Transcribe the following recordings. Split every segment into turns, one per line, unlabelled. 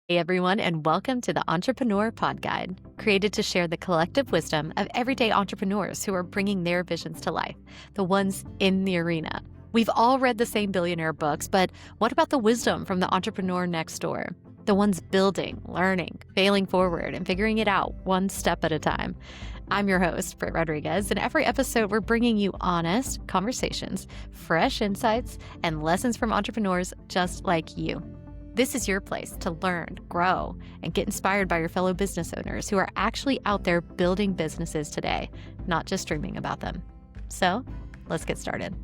Hey everyone, and welcome to the Entrepreneur Pod Guide, created to share the collective wisdom of everyday entrepreneurs who are bringing their visions to life, the ones in the arena. We've all read the same billionaire books, but what about the wisdom from the entrepreneur next door? The ones building, learning, failing forward, and figuring it out one step at a time. I'm your host, Britt Rodriguez, and every episode we're bringing you honest conversations, fresh insights, and lessons from entrepreneurs just like you. This is your place to learn, grow, and get inspired by your fellow business owners who are actually out there building businesses today, not just dreaming about them. So, let's get started.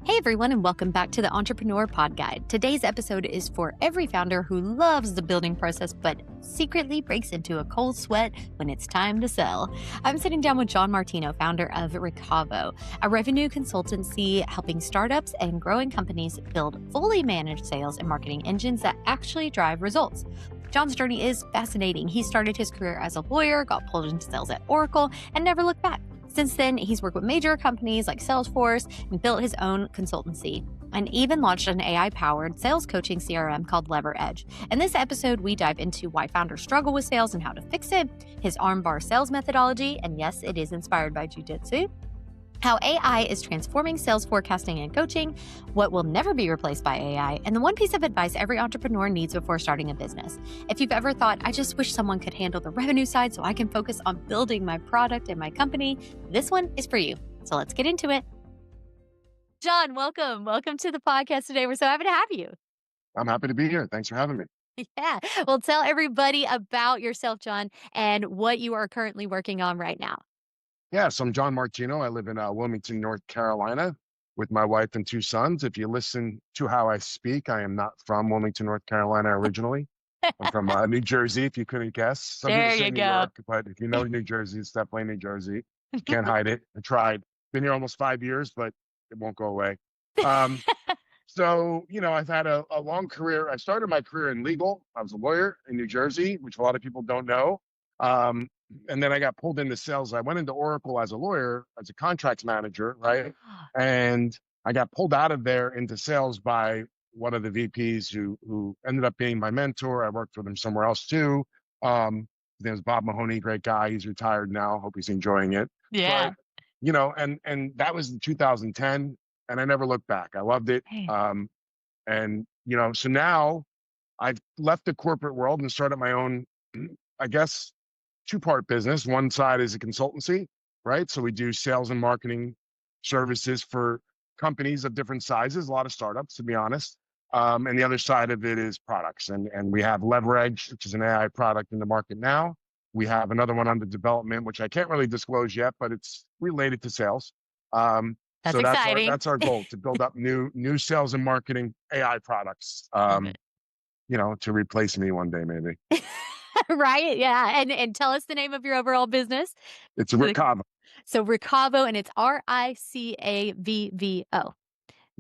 Hey everyone, and welcome back to the Entrepreneur Pod Guide. Today's episode is for every founder who loves the building process but secretly breaks into a cold sweat when it's time to sell. I'm sitting down with John Martino, founder of Ricavvo, a revenue consultancy helping startups and growing companies build fully managed sales and marketing engines that actually drive results. John's journey is fascinating. He started his career as a lawyer, got pulled into sales at Oracle, and never looked back. Since then, he's worked with major companies like Salesforce and built his own consultancy, and even launched an AI-powered sales coaching CRM called LeverEdge. In this episode, we dive into why founders struggle with sales and how to fix it, his armbar sales methodology, and yes, it is inspired by jiu-jitsu, how AI is transforming sales forecasting and coaching, what will never be replaced by AI, and the one piece of advice every entrepreneur needs before starting a business. If you've ever thought, I just wish someone could handle the revenue side so I can focus on building my product and my company, this one is for you. So let's get into it. John, welcome. Welcome to the podcast today. We're so happy to have you.
I'm happy to be here. Thanks for having me.
Yeah. Well, tell everybody about yourself, John, and what you are currently working on right now.
Yeah, so I'm John Martino. I live in Wilmington, North Carolina with my wife and two sons. If you listen to how I speak, I am not from Wilmington, North Carolina originally. I'm from New Jersey, if you couldn't guess. Some
There
people say
you
New
go.
York, but if you know New Jersey, it's definitely New Jersey. You can't hide it. I tried. Been here almost 5 years, but it won't go away. So, I've had a long career. I started my career in legal. I was a lawyer in New Jersey, which a lot of people don't know. And then I got pulled into sales. I went into Oracle as a lawyer, as a contracts manager, right? And I got pulled out of there into sales by one of the VPs who ended up being my mentor. I worked with him somewhere else too. His name is Bob Mahoney, great guy. He's retired now. Hope he's enjoying it.
Yeah.
But, and that was in 2010, and I never looked back. I loved it.
Hey.
So now I've left the corporate world and started my own, I guess, two-part business. One side is a consultancy, right? So we do sales and marketing services for companies of different sizes, a lot of startups, to be honest. And the other side of it is products. And we have LeverEdge, which is an AI product in the market now. We have another one under development, which I can't really disclose yet, but it's related to sales.
That's exciting.
That's our goal, to build up new sales and marketing AI products, to replace me one day, maybe.
Right? Yeah. And tell us the name of your overall business.
It's Ricavvo.
So Ricavvo, and it's Ricavvo.
Yep.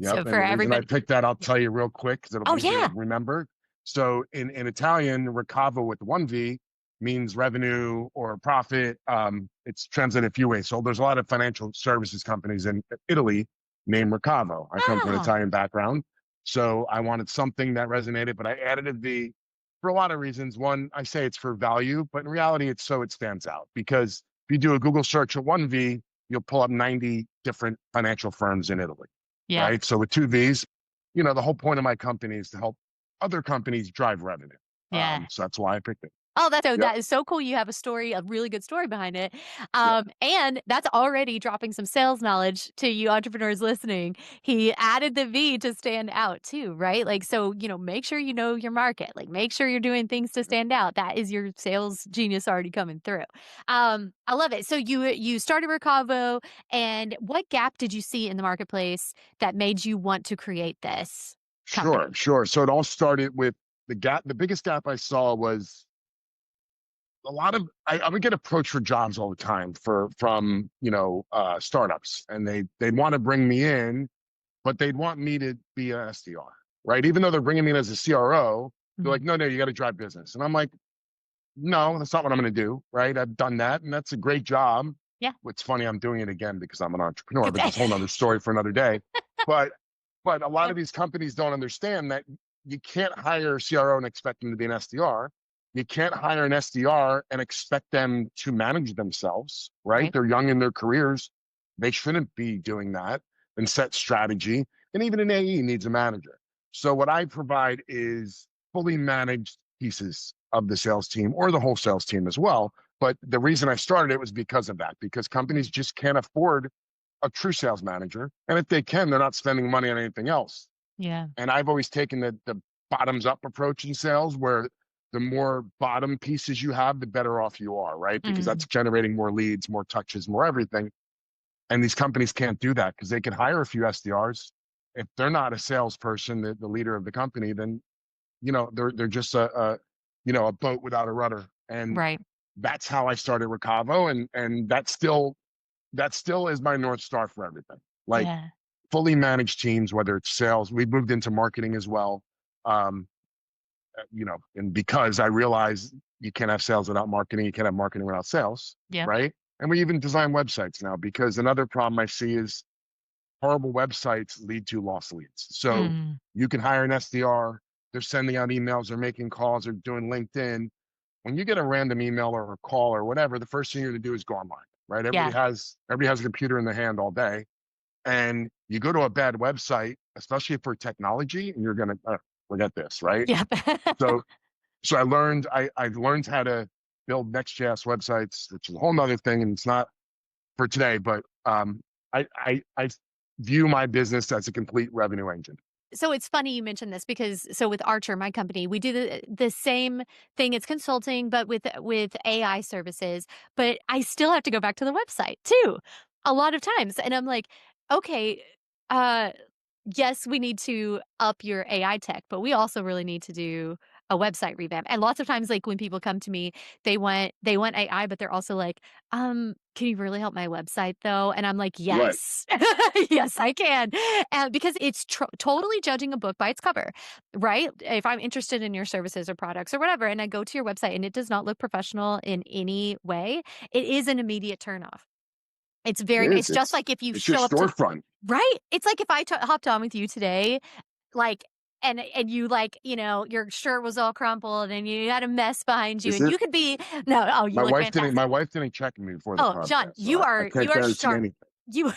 So
And
for
the reason
everybody,
I picked that, I'll tell you real quick, because it'll be easy to remember. So in Italian, Ricavvo with one V means revenue or profit. It's translated a few ways. So there's a lot of financial services companies in Italy named Ricavvo. I come from an Italian background. So I wanted something that resonated, but I added a V for a lot of reasons. One, I say it's for value, but in reality, it's so it stands out. Because if you do a Google search of one V, you'll pull up 90 different financial firms in Italy.
Yeah.
Right. So with two V's, the whole point of my company is to help other companies drive revenue.
Yeah.
So that's why I picked it.
Oh, that is so cool. You have a really good story behind it. And that's already dropping some sales knowledge to you entrepreneurs listening. He added the V to stand out too, right? Like, so, make sure you know your market, like make sure you're doing things to stand out. That is your sales genius already coming through. I love it. So you started Ricavvo, and what gap did you see in the marketplace that made you want to create this company?
Sure. So it all started with the biggest gap I saw was I would get approached for jobs all the time from startups, and they'd want to bring me in, but they'd want me to be an SDR, right? Even though they're bringing me in as a CRO, they're like, no, you got to drive business. And I'm like, no, that's not what I'm going to do, right? I've done that, and that's a great job.
Yeah.
What's funny, I'm doing it again because I'm an entrepreneur, but that's a whole other story for another day. But a lot of these companies don't understand that you can't hire a CRO and expect them to be an SDR. You can't hire an SDR and expect them to manage themselves, right?
Right.
They're young in their careers. They shouldn't be doing that and set strategy. And even an AE needs a manager. So what I provide is fully managed pieces of the sales team or the whole sales team as well. But the reason I started it was because of that, because companies just can't afford a true sales manager. And if they can, they're not spending money on anything else.
Yeah.
And I've always taken the bottoms up approach in sales, where the more bottom pieces you have, the better off you are, right? Because
Mm.
that's generating more leads, more touches, more everything. And these companies can't do that because they can hire a few SDRs. If they're not a salesperson, the leader of the company, then they're just a boat without a rudder. And
Right.
that's how I started Ricavvo, and that still is my North Star for everything. Like,
Yeah.
fully managed teams, whether it's sales, we moved into marketing as well. Um, and because I realized you can't have sales without marketing, you can't have marketing without sales,
Yep.
right? And we even design websites now, because another problem I see is horrible websites lead to lost leads. So
Mm.
you can hire an SDR, they're sending out emails, they're making calls, they're doing LinkedIn. When you get a random email or a call or whatever, the first thing you're going to do is go online, right?
Yeah.
Everybody has a computer in their hand all day, and you go to a bad website, especially for technology, and you're going to forget this, right?
Yep.
So, I learned how to build Next.js websites, which is a whole nother thing, and it's not for today. But I view my business as a complete revenue engine.
So it's funny you mentioned this because with Archer, my company, we do the same thing. It's consulting, but with AI services. But I still have to go back to the website too, a lot of times, and I'm like, okay, uh, yes, we need to up your AI tech, but we also really need to do a website revamp. And lots of times, like when people come to me, they want AI, but they're also like, can you really help my website though? And I'm like,
Right.
yes, yes, I can, because it's totally judging a book by its cover, right? If I'm interested in your services or products or whatever, and I go to your website and it does not look professional in any way, it is an immediate turnoff.
It is.
It's just like if you
It's your
show up to,
storefront.
right? It's like if I hopped on with you today, like, and you like, your shirt was all crumpled and you had a mess behind you
Is
and
it?
you could be, no, oh, you
My
look
wife didn't.
fantastic.
My wife didn't check me before the
Oh, John,
podcast, so
you
I
are,
can't
you are
guarantee
sharp.
anything.
You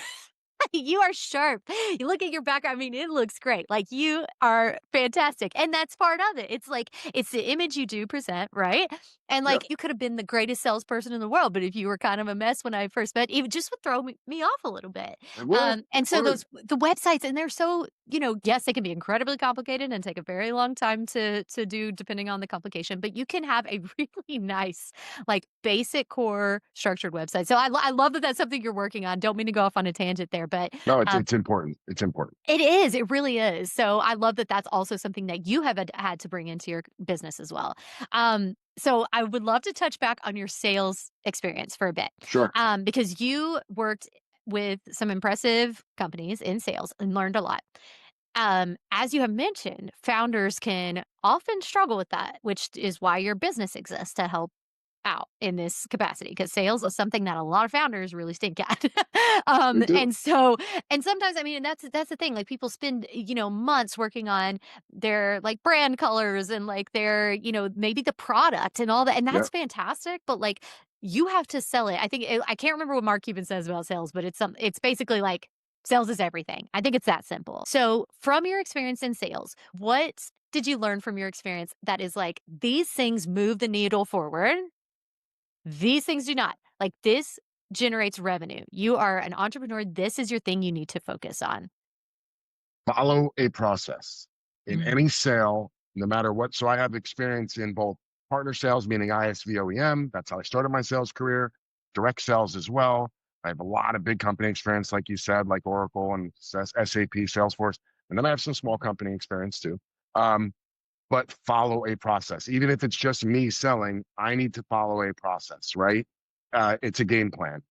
you are sharp. You look at your background. I mean, it looks great. Like you are fantastic. And that's part of it. It's like it's the image you do present, right? And
Yep.
like you could have been the greatest salesperson in the world, but if you were kind of a mess when I first met, it just would throw me off a little bit.
It would.
And
It
so
would.
the websites, and they're so, yes, they can be incredibly complicated and take a very long time to do depending on the complication, but you can have a really nice, like basic core structured website. So I love that that's something you're working on. Don't mean to go off on a tangent there, but
No, it's important. It's important.
it is. It really is. So I love that that's also something that you have had to bring into your business as well. So I would love to touch back on your sales experience for a bit,
Sure.
because you worked with some impressive companies in sales and learned a lot. As you have mentioned, founders can often struggle with that, which is why your business exists to help out in this capacity, because sales is something that a lot of founders really stink at.
They do.
And sometimes, I mean, and that's the thing, like people spend, months working on their like brand colors and like their, maybe the product and all that. And that's
Yep.
fantastic. But like you have to sell it. I can't remember what Mark Cuban says about sales, but it's basically like sales is everything. I think it's that simple. So from your experience in sales, what did you learn from your experience that is like these things move the needle forward? These things do not. Like this generates revenue. You are an entrepreneur. This is your thing you need to focus on.
Follow a process in
Mm.
any sale, no matter what. So I have experience in both partner sales, meaning ISV OEM. That's how I started my sales career. Direct sales as well. I have a lot of big company experience, like you said, like Oracle and SAP, Salesforce. And then I have some small company experience too. But follow a process. Even if it's just me selling, I need to follow a process, right? It's a game plan.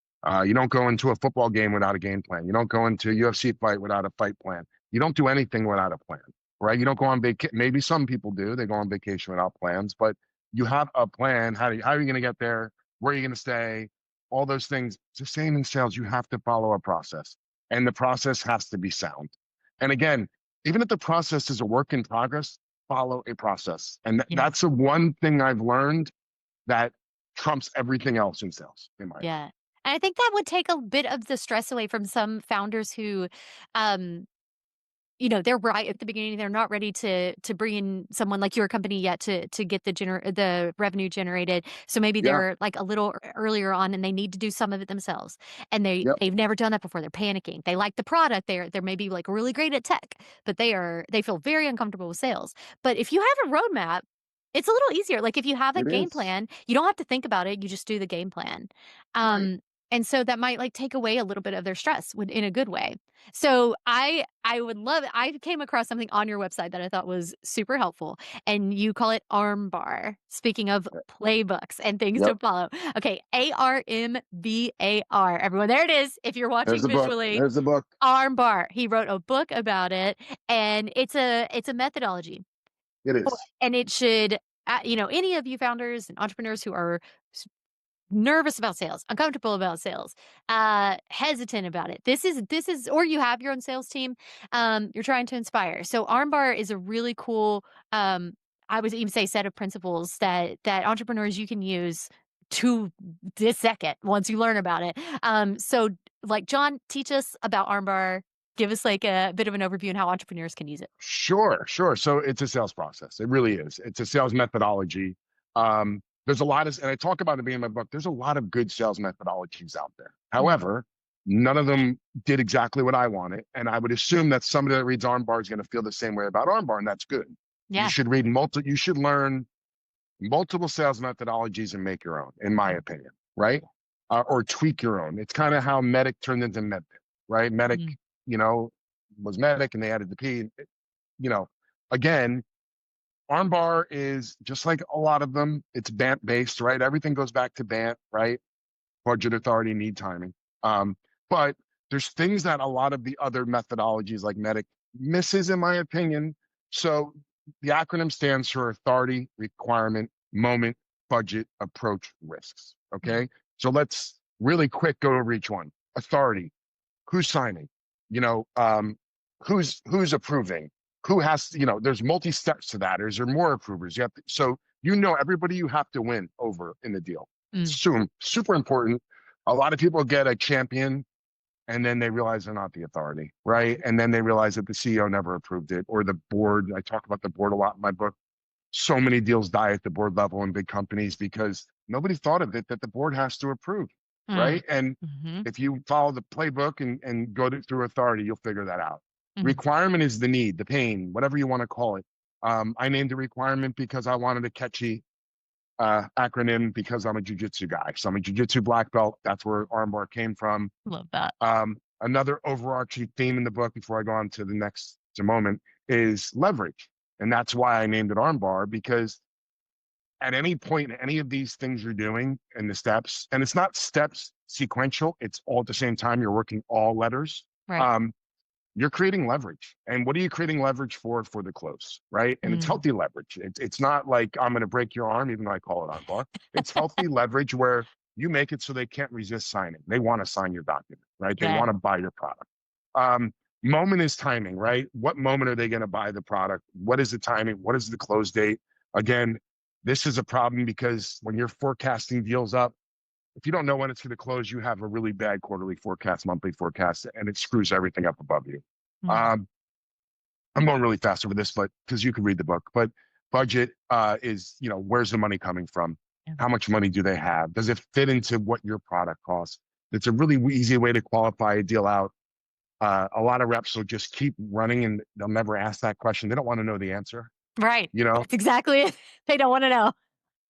You don't go into a football game without a game plan. You don't go into a UFC fight without a fight plan. You don't do anything without a plan, right? You don't go on vacation. Maybe some people do. They go on vacation without plans, but you have a plan. How are you going to get there? Where are you going to stay? All those things. It's the same in sales. You have to follow a process, and the process has to be sound. And again, even if the process is a work in progress, follow a process. And
Yeah.
that's the one thing I've learned that trumps everything else in sales, in my opinion.
Yeah. And I think that would take a bit of the stress away from some founders who, um, they're right at the beginning. They're not ready to bring in someone like your company yet to get the revenue generated. So maybe
Yeah.
they're like a little earlier on, and they need to do some of it themselves. And
Yep.
they've never done that before. They're panicking. They like the product. They're maybe like really great at tech, but they feel very uncomfortable with sales. But if you have a roadmap, it's a little easier. Like if you have a
It
game
is.
plan, you don't have to think about it. You just do the game plan.
Right.
And so that might like take away a little bit of their stress in a good way. So I would love it. I came across something on your website that I thought was super helpful, and you call it armbar. Speaking of playbooks and things to
Yep.
follow. Okay, ARMBAR. Everyone, there it is. If you're
There's
watching
the book.
visually,
There's the book.
armbar. He wrote a book about it, and it's a methodology,
It is.
and it should any of you founders and entrepreneurs who are nervous about sales, uncomfortable about sales, hesitant about it. This is, or you have your own sales team, you're trying to inspire. So armbar is a really cool, I would even say set of principles that entrepreneurs you can use to this second once you learn about it. So like John, teach us about armbar. Give us like a bit of an overview on how entrepreneurs can use it.
Sure, sure. So it's a sales process. It really is. It's a sales methodology. There's a lot of, and I talk about it being in my book, there's a lot of good sales methodologies out there. However, none of them did exactly what I wanted. And I would assume that somebody that reads armbar is going to feel the same way about armbar, and that's good.
Yeah.
You should learn multiple sales methodologies and make your own, in my opinion, right? Or tweak your own. It's kind of how Medic turned into MedPit, right? Medic, was Medic, and they added the P. Again, armbar is just like a lot of them. It's BANT based, right? Everything goes back to BANT, right? Budget, authority, need, timing. But there's things that a lot of the other methodologies like Medic misses, in my opinion. So the acronym stands for authority, requirement, moment, budget, approach, risks. Okay. So let's really quick go over each one. Authority, who's signing? Who's approving? Who has, there's multi steps to that. Is there more approvers? You have to, so everybody you have to win over in the deal. Super important. A lot of people get a champion and then they realize they're not the authority, right? And then they realize that the CEO never approved it, or the board. I talk about the board a lot in my book. So many deals die at the board level in big companies because nobody thought of it, that the board has to approve, right? And if you follow the playbook and go through authority, you'll figure that out. Requirement is the need, the pain, whatever you want to call it. I named the requirement because I wanted a catchy acronym because I'm a jiu-jitsu guy. So I'm a jiu-jitsu black belt. That's where armbar came from.
Love that.
Another overarching theme in the book, before I go on to the next moment, is leverage. And that's why I named it armbar, because at any point in any of these things you're doing and the steps, and it's not steps sequential, it's all at the same time, you're working all letters.
Right.
You're creating leverage. And what are you creating leverage for? For the close, right? And it's healthy leverage. It's not like I'm going to break your arm, even though I call it armbar. It's healthy leverage where you make it so they can't resist signing. They want to sign your document, right? They want to buy your product. Moment is timing, right? What moment are they going to buy the product? What is the timing? What is the close date? Again, this is a problem because when you're forecasting deals up, if you don't know when it's going to close, you have a really bad quarterly forecast, monthly forecast, and it screws everything up above you. I'm going really fast over this, but because you can read the book. But budget is, where's the money coming from? How much money do they have? Does it fit into what your product costs? It's a really easy way to qualify a deal out. A lot of reps will just keep running and they'll never ask that question. They don't want to know the answer.
Right. That's exactly it. They don't want to know.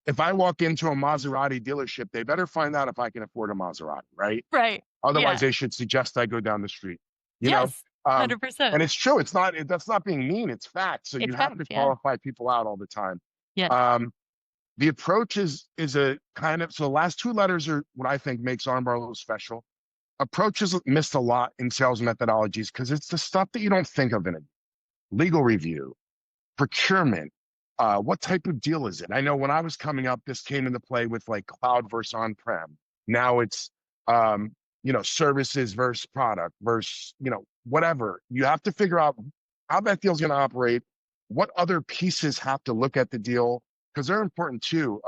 If I walk into a Maserati dealership, they better find out if I can afford a Maserati, right?
Right.
Otherwise, they should suggest I go down the street.
Yes, 100%.
And it's true. That's not being mean. It's fact. So you have to qualify people out all the time.
Yeah.
The approach is a kind of, so the last two letters are what I think makes armbar a little special. Approach is missed a lot in sales methodologies because it's the stuff that you don't think of in it. Legal review, procurement. What type of deal is it? I know when I was coming up, this came into play with like cloud versus on-prem. Now it's, services versus product versus, whatever. You have to figure out how that deal's going to operate, what other pieces have to look at the deal, because they're important too.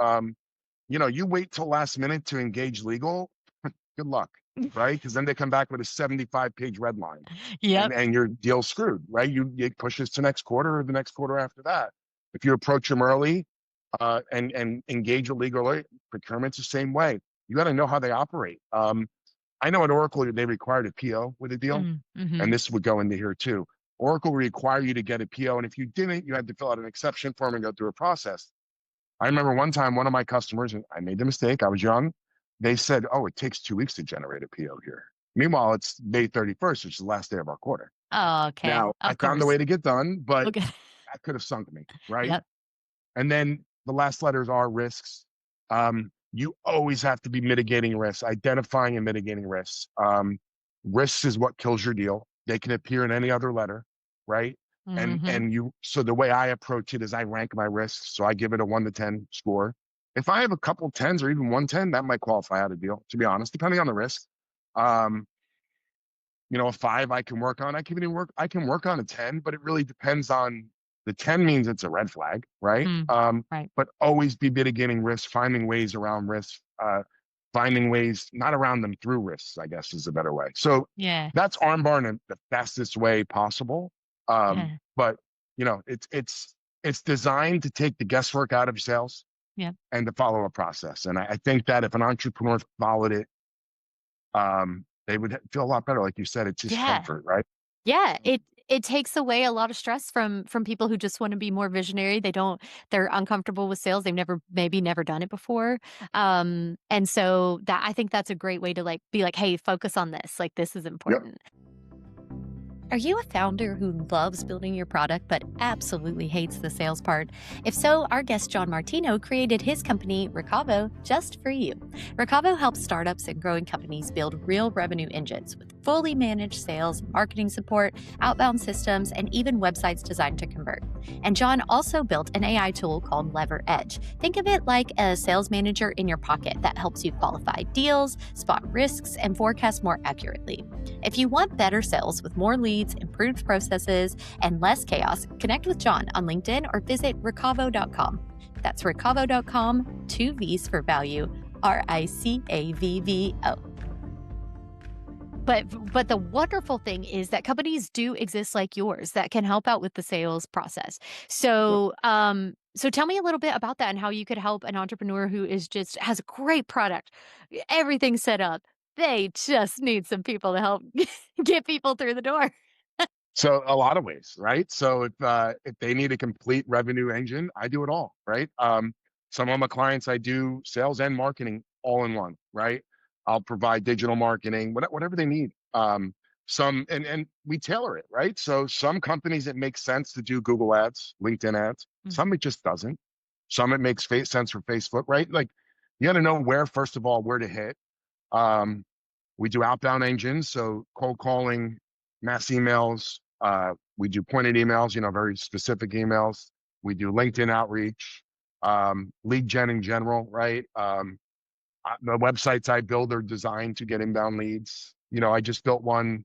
You wait till last minute to engage legal, good luck, right? Because then they come back with a 75-page red line,
Yep.
and your deal's screwed, right? It pushes to next quarter or the next quarter after that. If you approach them early, and engage a legal lawyer, procurement's the same way. You got to know how they operate. I know at Oracle they required a PO with a deal,
Mm-hmm.
and this would go into here too. Oracle require you to get a PO, and if you didn't, you had to fill out an exception form and go through a process. I remember one time one of my customers, and I made the mistake, I was young, they said, oh, it takes 2 weeks to generate a PO here. Meanwhile, it's May 31st, which is the last day of our quarter.
Oh, okay.
Now, I
Of
found a
course.
way to get done, but
Okay.
that could have sunk me, right?
Yep.
And then the last letters are risks. You always have to be mitigating risks, identifying and mitigating risks. Risks is what kills your deal. They can appear in any other letter, right?
Mm-hmm.
So the way I approach it is I rank my risks. So I give it a 1 to 10 score. If I have a couple tens or even 110, that might qualify out a deal, to be honest, depending on the risk. Um, a 5 I can work on. I can work on a 10, but it really depends on the 10 means it's a red flag, right?
Right.
But always be mitigating risks, finding ways around risks, finding ways not around them through risks, I guess is a better way. So
Yeah.
that's armbar in the fastest way possible.
Yeah.
But it's designed to take the guesswork out of sales,
Yep.
and to follow a process. And I think that if an entrepreneur followed it, they would feel a lot better. Like you said, it's just
Yeah.
comfort, right?
Yeah, it takes away a lot of stress from people who just wanna be more visionary. They're uncomfortable with sales. They've never done it before. And so that I think that's a great way to, like, be like, "Hey, focus on this. Like, this is
Yep.
important." Are you a founder who loves building your product but absolutely hates the sales part? If so, our guest John Martino created his company, Ricavvo, just for you. Ricavvo helps startups and growing companies build real revenue engines with fully managed sales, marketing support, outbound systems, and even websites designed to convert. And John also built an AI tool called Lever Edge. Think of it like a sales manager in your pocket that helps you qualify deals, spot risks, and forecast more accurately. If you want better sales with more leads, improved processes, and less chaos, connect with John on LinkedIn or visit ricavvo.com. That's ricavvo.com, 2 V's for value, RICAVVO. But the wonderful thing is that companies do exist like yours that can help out with the sales process. So, so tell me a little bit about that and how you could help an entrepreneur who has a great product, everything set up. They just need some people to help get people through the door.
So a lot of ways, right? So if they need a complete revenue engine, I do it all, right? Some of my clients, I do sales and marketing all in one, right? I'll provide digital marketing, whatever they need. And we tailor it, right? So some companies it makes sense to do Google ads, LinkedIn ads. Some it just doesn't. Some it makes sense for Facebook, right? Like you got to know first of all, where to hit. We do outbound engines, so cold calling, mass emails. We do pointed emails, very specific emails. We do LinkedIn outreach, lead gen in general, right? The websites I build are designed to get inbound leads. I just built one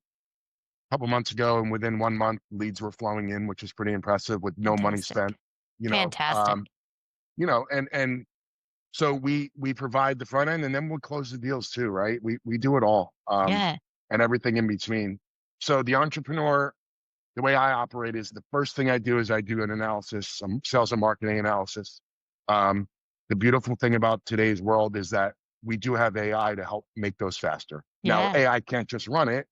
a couple months ago, and within 1 month, leads were flowing in, which is pretty impressive with no money
Fantastic.
spent. You know,
Fantastic.
and so we provide the front end, and then we'll close the deals too, right? We do it all,
Yeah.
and everything in between. So the entrepreneur, the way I operate is the first thing I do is I do an analysis, some sales and marketing analysis. The beautiful thing about today's world is that we do have AI to help make those faster. Now,
Yeah.
AI can't just run it.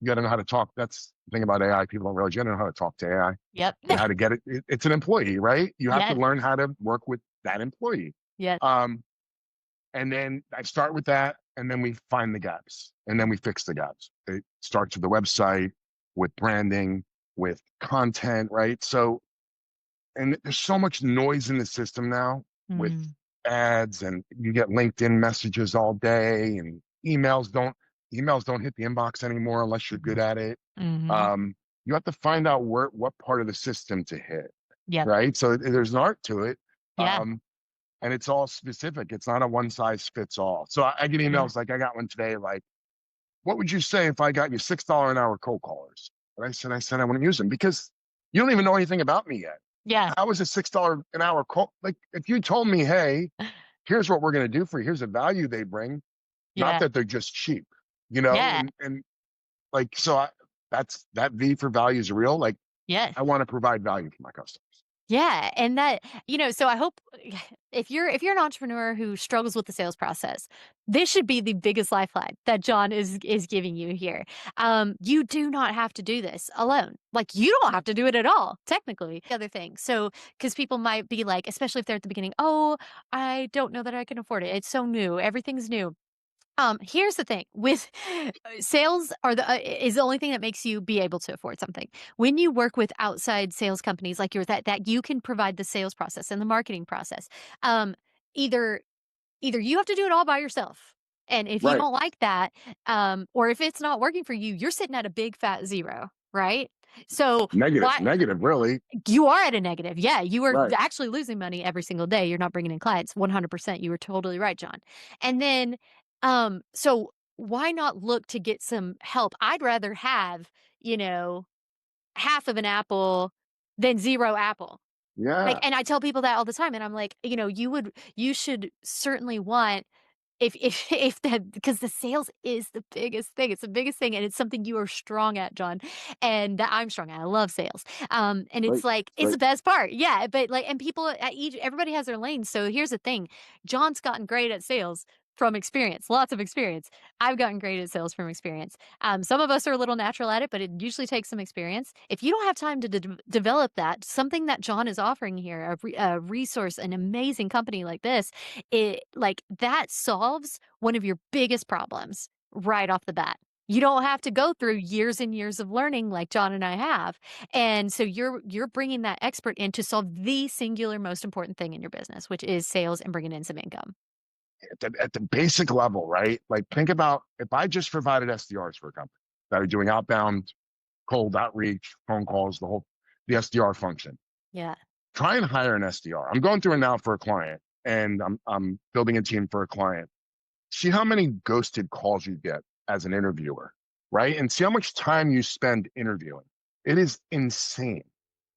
You got to know how to talk. That's the thing about AI. People don't realize you got to know how to talk to AI
Yep.
and how to get it. It's an employee, right? You have to
Yes.
learn how to work with that employee.
Yes.
And then I start with that, and then we find the gaps, and then we fix the gaps. It starts with the website, with branding, with content, right? So, and there's so much noise in the system now with
Mm.
ads, and you get LinkedIn messages all day, and emails don't hit the inbox anymore unless you're good at it.
Mhm.
You have to find out what part of the system to hit,
Yep.
right? So there's an art to it.
Yeah.
And it's all specific. It's not a one size fits all. So I get
Yeah.
emails like I got one today, like, what would you say if I got you $6 an hour cold callers? And I said, I want to use them because you don't even know anything about me yet.
Yeah.
How is a $6 an hour call? Like if you told me, hey, here's what we're going to do for you, here's the value they bring, not
Yeah.
that they're just cheap, you know,
Yeah.
and like, so that's that V for value is real. Like
Yes.
I want to provide value for my customers.
Yeah, and that, so I hope if you're an entrepreneur who struggles with the sales process, this should be the biggest lifeline that John is giving you here. You do not have to do this alone. Like you don't have to do it at all, technically. The other thing, so because people might be like, especially if they're at the beginning, oh, I don't know that I can afford it. It's so new. Everything's new. Here's the thing with sales is the only thing that makes you be able to afford something. When you work with outside sales companies like yours, that you can provide the sales process and the marketing process. Um, either either you have to do it all by yourself, and if you
Right.
don't like that, or if it's not working for you, you're sitting at a big fat zero, right? So
Negative,
why
negative, really.
you are at a negative. Yeah, you are
Right.
actually losing money every single day. You're not bringing in clients. 100%. You were totally right, John. And then, so why not look to get some help? I'd rather have, you know, half of an apple than zero apple. Like,
Yeah.
and I tell people that all the time. And I'm like, you should certainly want if that, because the sales is the biggest thing. It's the biggest thing, and it's something you are strong at, John, and that I'm strong at. I love sales. And
Right.
it's like it's
Right.
the best part. Yeah, but like, and people at each everybody has their lane. So here's the thing. John's gotten great at sales from experience, lots of experience. I've gotten great at sales from experience. Some of us are a little natural at it, but it usually takes some experience. If you don't have time to develop that, something that John is offering here, a resource, an amazing company like this, it like that solves one of your biggest problems right off the bat. You don't have to go through years and years of learning like John and I have. And so you're bringing that expert in to solve the singular most important thing in your business, which is sales and bringing in some income.
At the basic level, right? Like think about if I just provided SDRs for a company that are doing outbound, cold outreach, phone calls, the SDR function.
Yeah.
Try and hire an SDR. I'm going through it now for a client, and I'm building a team for a client. See how many ghosted calls you get as an interviewer, right? And see how much time you spend interviewing. It is insane.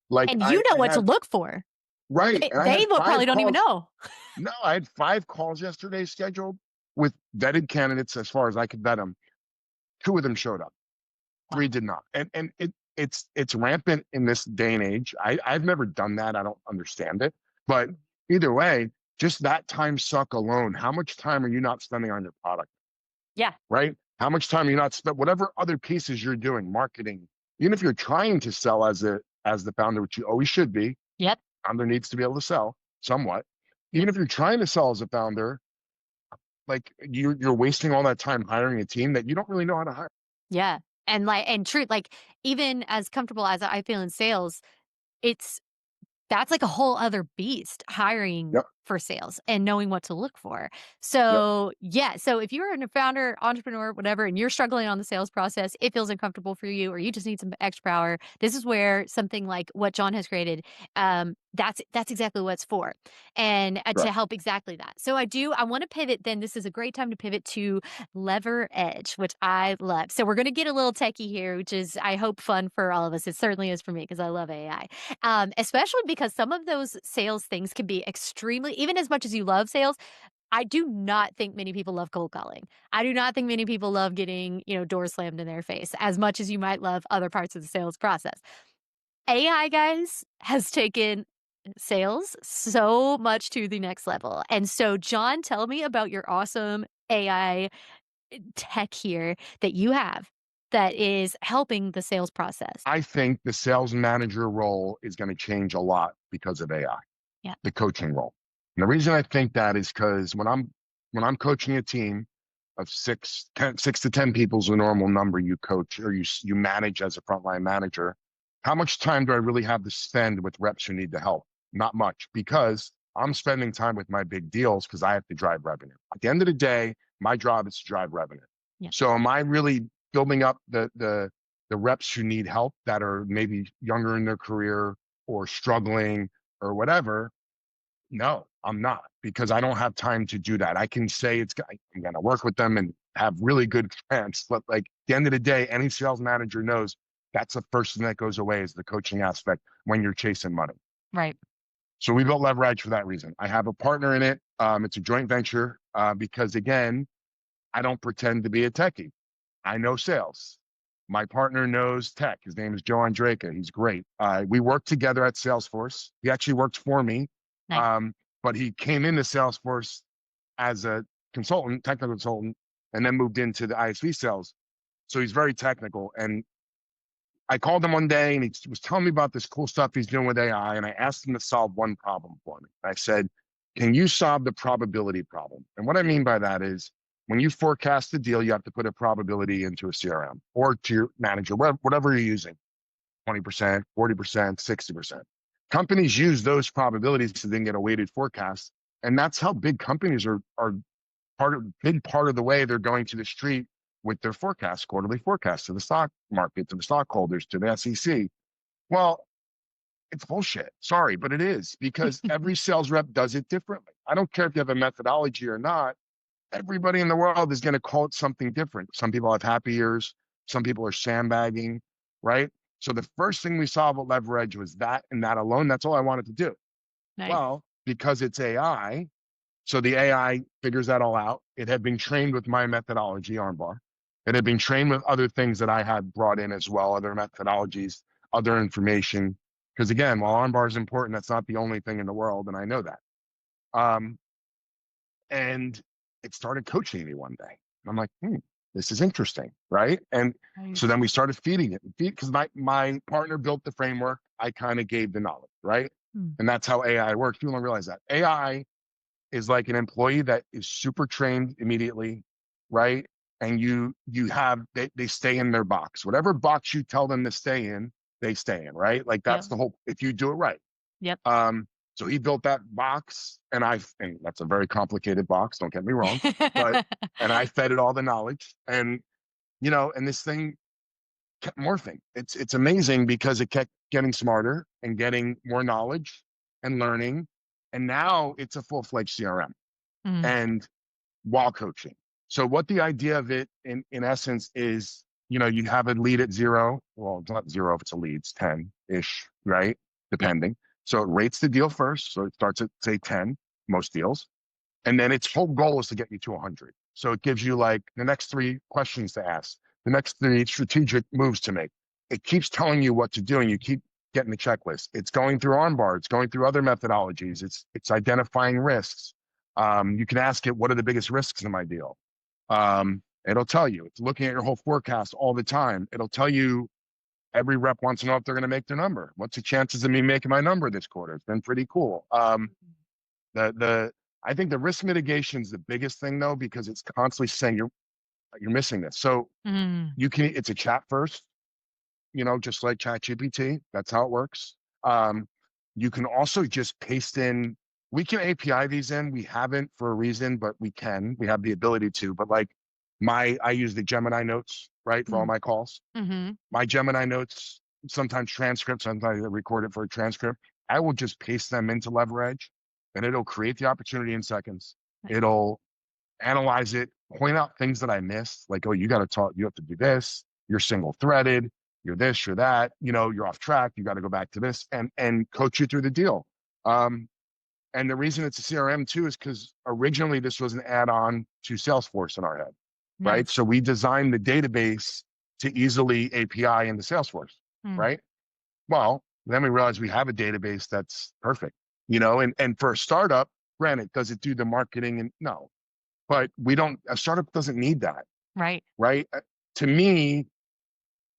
Like
And you
I,
know
I
what to
had
look for.
right, and I
They
had
will probably
five
don't even
calls.
know.
No, I had 5 calls yesterday scheduled with vetted candidates as far as I could vet them. 2 of them showed up. 3 did not. And it's rampant in this day and age. I've never done that. I don't understand it. But either way, just that time suck alone. How much time are you not spending on your product?
Yeah.
Right? How much time are you not spend whatever other pieces you're doing, marketing, even if you're trying to sell as the founder, which you always should be,
Yep.
founder needs to be able to sell somewhat. Even if you're trying to sell as a founder, like you're wasting all that time hiring a team that you don't really know how to hire.
Yeah. And truth, like even as comfortable as I feel in sales, it's that's like a whole other beast, hiring
Yep.
for sales and knowing what to look for.
Yep.
So, yeah, so if you're a founder, entrepreneur, whatever, and you're struggling on the sales process, it feels uncomfortable for you, or you just need some extra power, this is where something like what John has created, that's exactly what it's for, and to
Right.
help exactly that. So I want to pivot. Then this is a great time to pivot to lever edge, which I love. So we're going to get a little techie here, which is I hope fun for all of us. It certainly is for me because I love AI. Especially because some of those sales things can be extremely, even as much as you love sales, I do not think many people love cold calling. I do not think many people love getting, doors slammed in their face as much as you might love other parts of the sales process. AI, guys, has taken sales so much to the next level. And so, John, tell me about your awesome AI tech here that you have that is helping the sales process.
I think the sales manager role is going to change a lot because of AI,
Yeah.
the coaching role. And the reason I think that is because when I'm coaching a team of 6 to 10 people is a normal number you coach or you manage as a frontline manager. How much time do I really have to spend with reps who need the help? Not much, because I'm spending time with my big deals because I have to drive revenue. At the end of the day, my job is to drive revenue.
Yeah.
So am I really building up the reps who need help that are maybe younger in their career or struggling or whatever? No, I'm not, because I don't have time to do that. I can say I'm going to work with them and have really good plans, but like at the end of the day, any sales manager knows that's the first thing that goes away is the coaching aspect when you're chasing money.
Right.
So we built Leverage for that reason. I have a partner in it. It's a joint venture because, again, I don't pretend to be a techie. I know sales. My partner knows tech. His name is Joe Andraka. He's great. We worked together at Salesforce. He actually worked for me,
Nice.
but he came into Salesforce as a consultant, technical consultant, and then moved into the ISV sales. So he's very technical. And I called him one day and he was telling me about this cool stuff he's doing with AI. And I asked him to solve one problem for me. I said, can you solve the probability problem? And what I mean by that is when you forecast a deal, you have to put a probability into a CRM or to your manager, whatever you're using, 20%, 40%, 60%. Companies use those probabilities to then get a weighted forecast. And that's how big companies are big part of the way they're going to the street with their forecast, quarterly forecast to the stock market, to the stockholders, to the SEC. Well, it's bullshit. Sorry, but it is because every sales rep does it differently. I don't care if you have a methodology or not. Everybody in the world is going to call it something different. Some people have happy ears. Some people are sandbagging, right? So the first thing we saw with Leverage was that and that alone. That's all I wanted to do.
Nice.
Well, because it's AI, so the AI figures that all out. It had been trained with my methodology, Armbar. It had been trained with other things that I had brought in as well, other methodologies, other information. Because again, while Armbar is important, that's not the only thing in the world, and I know that. And it started coaching me one day. And I'm like, this is interesting, right? And so then we started feeding it. Because my partner built the framework. I kind of gave the knowledge, right? And that's how AI works. People don't realize that. AI is like an employee that is super trained immediately, right? And they stay in their box. Whatever box you tell them to stay in, they stay in, right? Like that's the whole, if you do it right.
Yep.
So he built that box and that's a very complicated box, don't get me wrong, and I fed it all the knowledge and this thing kept morphing. It's amazing because it kept getting smarter and getting more knowledge and learning. And now it's a full-fledged CRM and while coaching. So what the idea of it in essence is, you have a lead at 0. Well, it's not 0 if it's a lead, it's 10-ish, right? Depending. So it rates the deal first. So it starts at say 10, most deals. And then its whole goal is to get you to 100. So it gives you like the next 3 questions to ask, the next 3 strategic moves to make. It keeps telling you what to do and you keep getting the checklist. It's going through Armbar, it's going through other methodologies, it's identifying risks. You can ask it, what are the biggest risks in my deal? It'll tell you. It's looking at your whole forecast all the time. It'll tell you every rep wants to know if they're going to make their number. What's the chances of me making my number this quarter? It's been pretty cool. I think the risk mitigation is the biggest thing though, because it's constantly saying you're missing this. So it's a chat first, just like ChatGPT. That's how it works. You can also just paste in, we can API these in. We haven't for a reason, but we have the ability to, but like I use the Gemini notes, right? For all my calls, my Gemini notes, sometimes transcripts, sometimes I record it for a transcript. I will just paste them into Leverage and it'll create the opportunity in seconds. It'll analyze it, point out things that I missed. Like, oh, you have to do this. You're single threaded. You're this, you're that, you're off track. You got to go back to this and coach you through the deal. And the reason it's a CRM too is because originally this was an add-on to Salesforce in our head, right? So we designed the database to easily API into Salesforce, right? Well, then we realized we have a database that's perfect, and for a startup, granted, does it do the marketing? And no, but a startup doesn't need that.
Right.
Right. To me,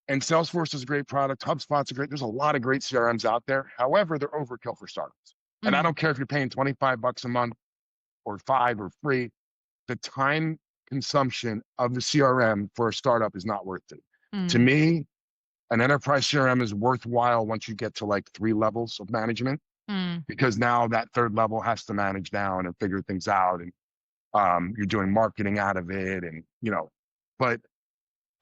and Salesforce is a great product. HubSpot's there's a lot of great CRMs out there. However, they're overkill for startups. And I don't care if you're paying $25 a month or 5 or free, the time consumption of the CRM for a startup is not worth it. To me, an enterprise CRM is worthwhile once you get to like 3 levels of management, because now that 3rd level has to manage down and figure things out. And you're doing marketing out of it. And, but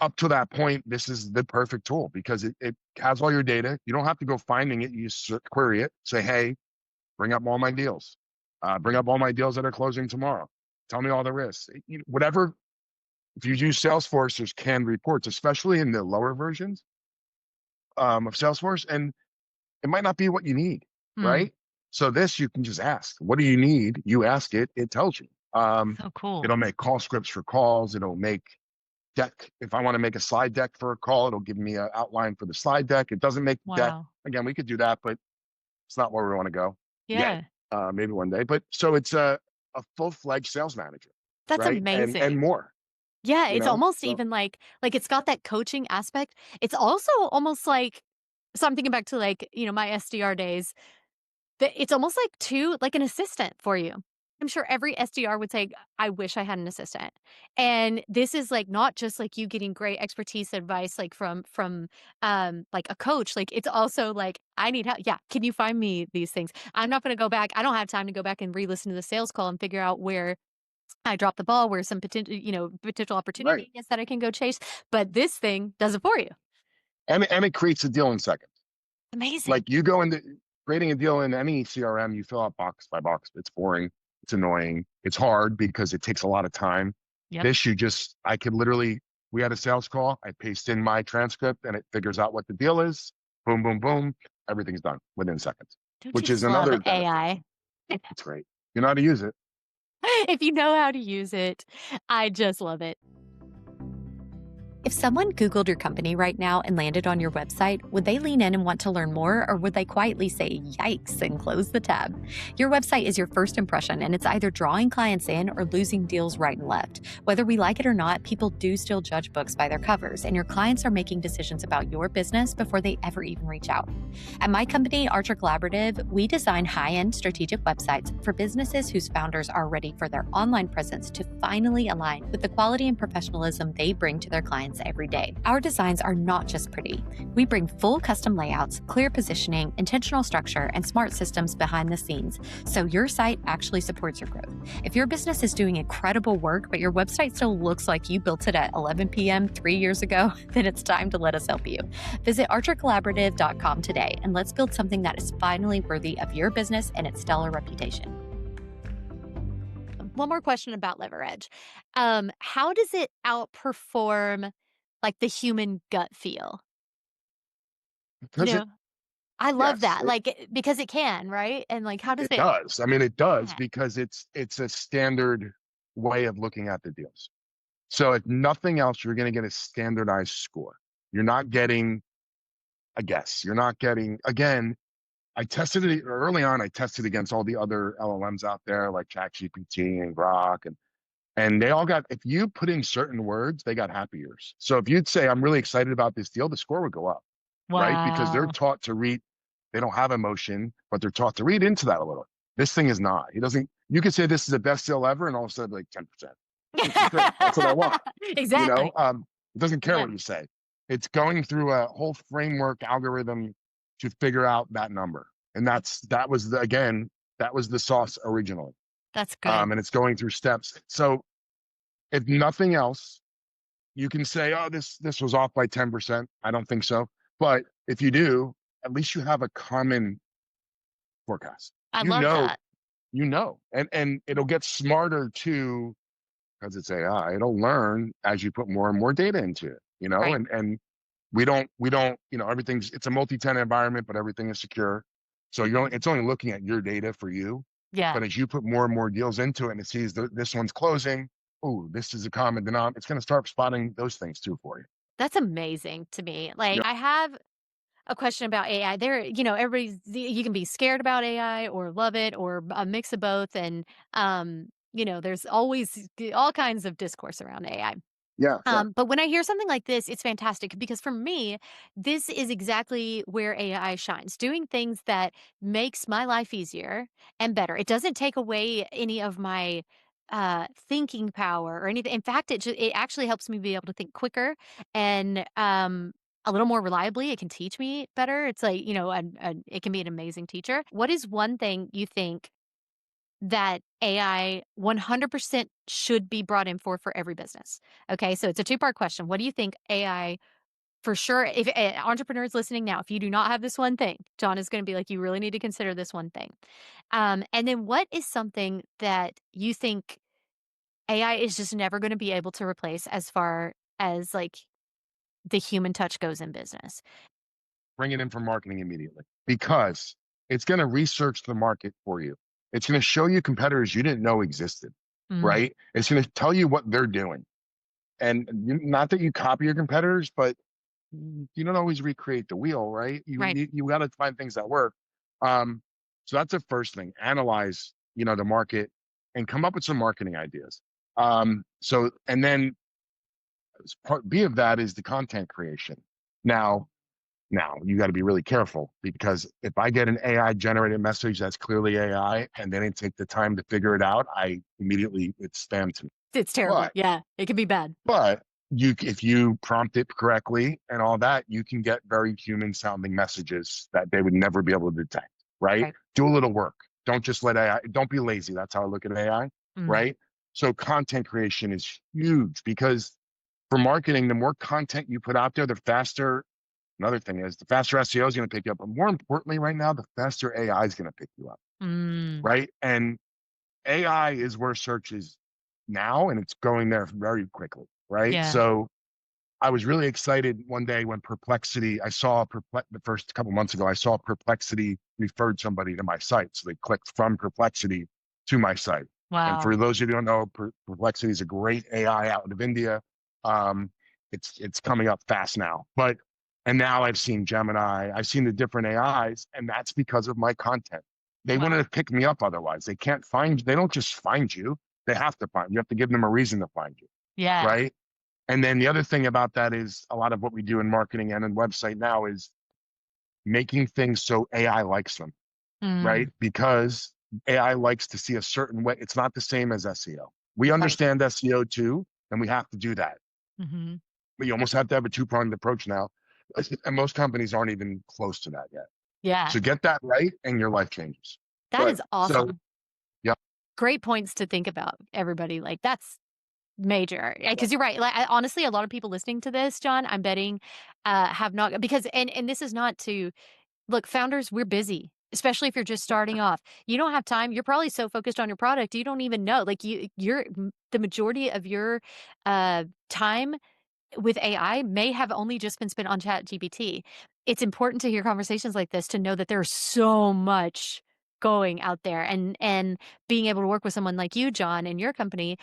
up to that point, this is the perfect tool because it has all your data. You don't have to go finding it. You just query it, say, hey, bring up all my deals. Bring up all my deals that are closing tomorrow. Tell me all the risks. Whatever. If you use Salesforce, there's canned reports, especially in the lower versions of Salesforce, and it might not be what you need.
Hmm.
right? So this you can just ask. What do you need? You ask it, it tells you.
So cool.
It'll make call scripts for calls. It'll make deck. If I want to make a slide deck for a call, it'll give me an outline for the slide deck. It doesn't make the deck.
Wow.
Again, we could do that, but it's not where we want to go yet.
Yeah.
Maybe one day. But so it's a full-fledged sales manager,
That's
right? And
amazing.
more,
Yeah,
you
it's
know?
almost
So
even like it's got that coaching aspect. It's also almost like so I'm thinking back to like, my SDR days. That it's almost like too like an assistant for you. I'm sure every SDR would say, "I wish I had an assistant." And this is like not just like you getting great expertise advice like from like a coach. Like it's also like, "I need help. Yeah, can you find me these things?" I'm not gonna go back. I don't have time to go back and re-listen to the sales call and figure out where I dropped the ball, where some potential
right.
opportunity is that I can go chase. But this thing does it for you.
And it creates a deal in seconds.
Amazing.
Like you go into creating a deal in any CRM, you fill out box by box. It's boring. It's annoying. It's hard because it takes a lot of time.
Yep.
This, I could literally, we had a sales call. I paste in my transcript and it figures out what the deal is. Boom, boom, boom. Everything's done within seconds,
Don't you
which is
just love
another benefit.
AI?
It's great. You know how to use it.
If you know how to use it, I just love it. If someone Googled your company right now and landed on your website, would they lean in and want to learn more, or would they quietly say, yikes, and close the tab? Your website is your first impression, and it's either drawing clients in or losing deals right and left. Whether we like it or not, people do still judge books by their covers, and your clients are making decisions about your business before they ever even reach out. At my company, Archer Collaborative, we design high-end strategic websites for businesses whose founders are ready for their online presence to finally align with the quality and professionalism they bring to their clients every day. Our designs are not just pretty. We bring full custom layouts, clear positioning, intentional structure, and smart systems behind the scenes, so your site actually supports your growth. If your business is doing incredible work, but your website still looks like you built it at 11 p.m. 3 years ago, then it's time to let us help you. Visit archercollaborative.com today, and let's build something that is finally worthy of your business and its stellar reputation. One more question about leverage. How does it outperform like the human gut feel? You
Because
know, I love
yes,
that. Like because it can, right? And like how does
it
it
does. I mean, it does
yeah.
because it's a standard way of looking at the deals. So if nothing else, you're going to get a standardized score. You're not getting a guess. You're not getting, again, I tested it early on. I tested against all the other LLMs out there like ChatGPT and Grok and they all got, if you put in certain words, they got happy ears. So if you'd say, I'm really excited about this deal, the score would go up, right? Because they're
Wow.
taught to read, they don't have emotion, but they're taught to read into that a little. This thing is not. He doesn't, you could say this is the best deal ever, and all of a sudden, like 10%, which is great. That's what I want. You know,
Exactly.
it doesn't care
Yeah.
what you say. It's going through a whole framework algorithm to figure out that number. And that was the, again, that was the sauce originally.
That's good.
And it's going through steps. So if nothing else, you can say, oh, this was off by 10%. I don't think so. But if you do, at least you have a common forecast.
I
You
love
know,
that.
and it'll get smarter too because it's AI. It'll learn as you put more and more data into it,
Right.
and we don't, everything's, it's a multi-tenant environment, but everything is secure. So it's only looking at your data for you.
Yeah.
But as you put more and more deals into it and it sees this one's closing, oh, this is a common denominator, it's going to start spotting those things too for you.
That's amazing to me. Like
Yep.
I have a question about AI. You can be scared about AI or love it or a mix of both. And, there's always all kinds of discourse around AI.
Yeah. Yeah.
But when I hear something like this, it's fantastic because for me, this is exactly where AI shines, doing things that makes my life easier and better. It doesn't take away any of my thinking power or anything. In fact, it actually helps me be able to think quicker and a little more reliably. It can teach me better. It's like, it can be an amazing teacher. What is one thing you think that AI 100% should be brought in for every business? Okay, so it's a two-part question. What do you think AI for sure if entrepreneurs listening now, if you do not have this one thing, John is gonna be like, "You really need to consider this one thing." And then what is something that you think AI is just never gonna be able to replace as far as, like, the human touch goes in business?
Bring it in for marketing immediately because It's going to research the market for you. It's going to show you competitors you didn't know existed,
Mm,
right? It's going to tell you what they're doing. And not that you copy your competitors, but you don't always recreate the wheel, right?
right.
You got to find things that work. Um, so that's the first thing. Analyze, the market and come up with some marketing ideas. And then part B of that is the content creation. Now, now you got to be really careful because if I get an AI generated message that's clearly AI and they didn't take the time to figure it out, I immediately it's spam to me.
It's terrible.
But
Yeah, it can be bad.
but if you prompt it correctly and all that, you can get very human sounding messages that they would never be able to detect, right?
Right.
Do a little work. Don't just let AI, don't be lazy. That's how I look at AI,
Mm,
right? So content creation is huge because for marketing, the more content you put out there, the faster. Another thing is the faster SEO is going to pick you up. But more importantly, right now, the faster AI is going to pick you up,
mm,
right? And AI is where search is now, and it's going there very quickly, right?
yeah.
So I was really excited one day when Perplexity, the first couple months ago, I saw Perplexity referred somebody to my site. So they clicked from Perplexity to my site. And
Wow.
for those of you who don't know, Perplexity is a great AI out of India. Um, it's coming up fast now. And now I've seen Gemini, I've seen the different AIs, and that's because of my content. They
Wow.
wanted to pick me up otherwise. They don't just find you, they have to find you. You have to give them a reason to find you,
Yeah.
right? And then the other thing about that is a lot of what we do in marketing and in website now is making things so AI likes them, right?
Mm,
Because AI likes to see a certain way. It's not the same as SEO. We
right.
understand SEO too, and we have to do that.
Hmm.
But you almost have to have a two-pronged approach now. And most companies aren't even close to that yet.
Yeah.
So get that right and your life changes.
That
But
is
so
awesome.
yeah,
Great points to think about, everybody. Like, that's major.
yeah.
Because you're right. Like, honestly, a lot of people listening to this, John, I'm betting, have not, because, and this is not to, look, founders, we're busy, especially if you're just starting off. You don't have time. You're probably so focused on your product, you don't even know. Like, the majority of your time with AI may have only just been spent on ChatGPT. It's important to hear conversations like this to know that there's so much going out there, and being able to work with someone like you, John, and your company.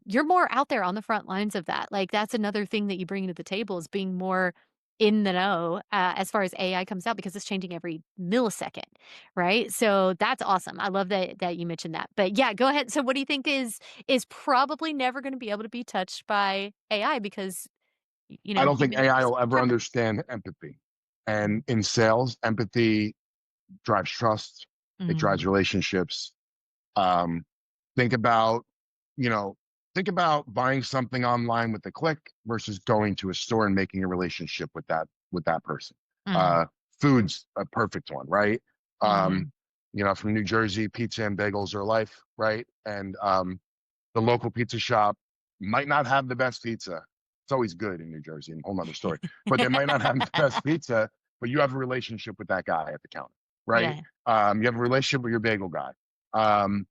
You're more out there on the front lines of that. Like, that's another thing that you bring to the table, is being more in the know, as far as AI comes out, because it's changing every millisecond, right? So that's awesome. I love that you mentioned that. But yeah, go ahead. So what do you think is probably never going to be able to be touched by AI, because
I don't think AI
humans
will ever
sharper.
understand empathy.
Mhm.
And in sales, empathy drives trust. It drives
Mm,
relationships. Um, think about, you know, think about buying something online with a click versus going to a store and making a relationship with that person.
mm,
Uh, Food's a perfect one, right? Um,
mhm.
from New Jersey, pizza and bagels are life, right? And the local pizza shop might not have the best pizza. It's always good in New Jersey, and a whole nother story. But they might not have the best pizza, but you have a relationship with that guy at the counter, right?
Yeah.
You have a relationship with your bagel guy. Um,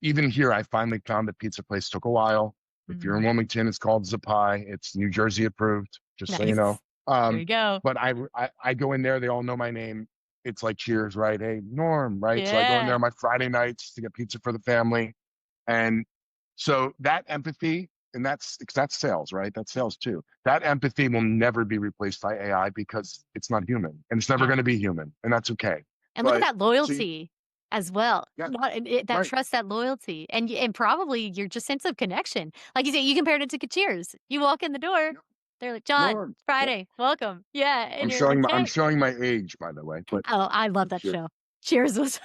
Even here, I finally found the pizza place. Took a while. If you're in
Mhm.
Wilmington, it's called Zapai. It's New Jersey approved, just so you know.
Nice. There you go.
But I go in there. They all know my name. It's like Cheers, right? Hey, Norm, right? So I go in there
Yeah.
on my Friday nights to get pizza for the family. And so that empathy, and that's sales, right? That's sales too. That empathy will never be replaced by AI because it's not human and it's never
Yeah.
going to be human. And that's okay.
And look at
But
that
see,
loyalty as well.
yeah,
Not that
right.
trust, that loyalty, and probably your just sense of connection. Like you said, you compared it to Cheers. You walk in the door,
Yep.
they're like, "John,
Norm.
it's
Yep.
Friday, welcome." Yeah, and you're like,
I'm
"Hey."
showing my age, by the way, but
Oh, I love that
sure.
show. Cheers was